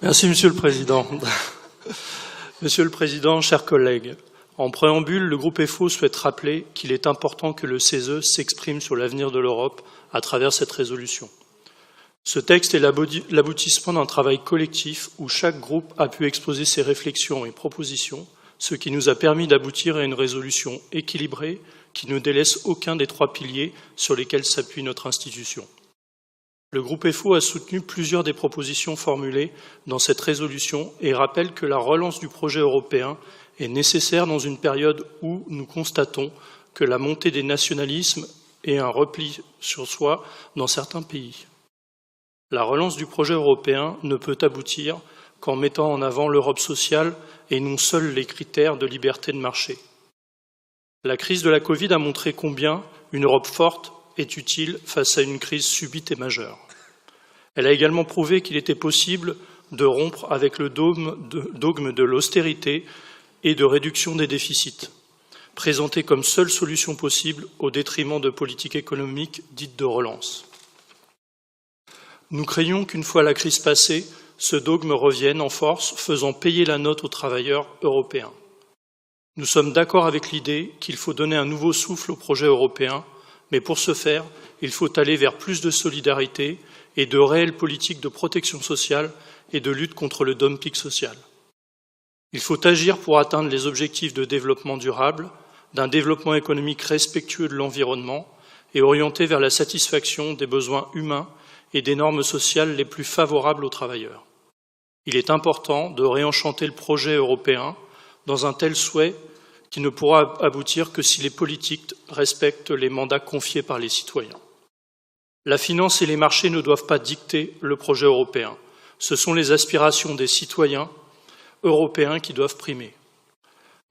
Merci, Monsieur le Président. Monsieur le Président, chers collègues, en préambule, le groupe FO souhaite rappeler qu'il est important que le CESE s'exprime sur l'avenir de l'Europe à travers cette résolution. Ce texte est l'aboutissement d'un travail collectif où chaque groupe a pu exposer ses réflexions et propositions, ce qui nous a permis d'aboutir à une résolution équilibrée qui ne délaisse aucun des trois piliers sur lesquels s'appuie notre institution. Le groupe FO a soutenu plusieurs des propositions formulées dans cette résolution et rappelle que la relance du projet européen est nécessaire dans une période où nous constatons que la montée des nationalismes et un repli sur soi dans certains pays. La relance du projet européen ne peut aboutir qu'en mettant en avant l'Europe sociale et non seuls les critères de liberté de marché. La crise de la Covid a montré combien une Europe forte est utile face à une crise subite et majeure. Elle a également prouvé qu'il était possible de rompre avec le dogme de l'austérité et de réduction des déficits, présenté comme seule solution possible au détriment de politiques économiques dites de relance. Nous craignons qu'une fois la crise passée, ce dogme revienne en force, faisant payer la note aux travailleurs européens. Nous sommes d'accord avec l'idée qu'il faut donner un nouveau souffle au projet européen, mais pour ce faire, il faut aller vers plus de solidarité et de réelles politiques de protection sociale et de lutte contre le dumping social. Il faut agir pour atteindre les objectifs de développement durable, d'un développement économique respectueux de l'environnement et orienté vers la satisfaction des besoins humains et des normes sociales les plus favorables aux travailleurs. Il est important de réenchanter le projet européen dans un tel souhait qui ne pourra aboutir que si les politiques respectent les mandats confiés par les citoyens. La finance et les marchés ne doivent pas dicter le projet européen. Ce sont les aspirations des citoyens européens qui doivent primer.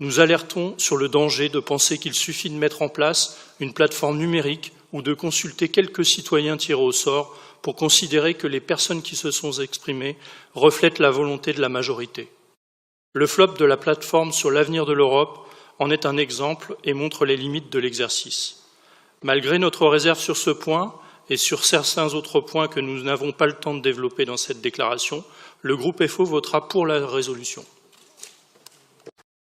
Nous alertons sur le danger de penser qu'il suffit de mettre en place une plateforme numérique ou de consulter quelques citoyens tirés au sort pour considérer que les personnes qui se sont exprimées reflètent la volonté de la majorité. Le flop de la plateforme sur l'avenir de l'Europe en est un exemple et montre les limites de l'exercice. Malgré notre réserve sur ce point et sur certains autres points que nous n'avons pas le temps de développer dans cette déclaration, le groupe FO votera pour la résolution.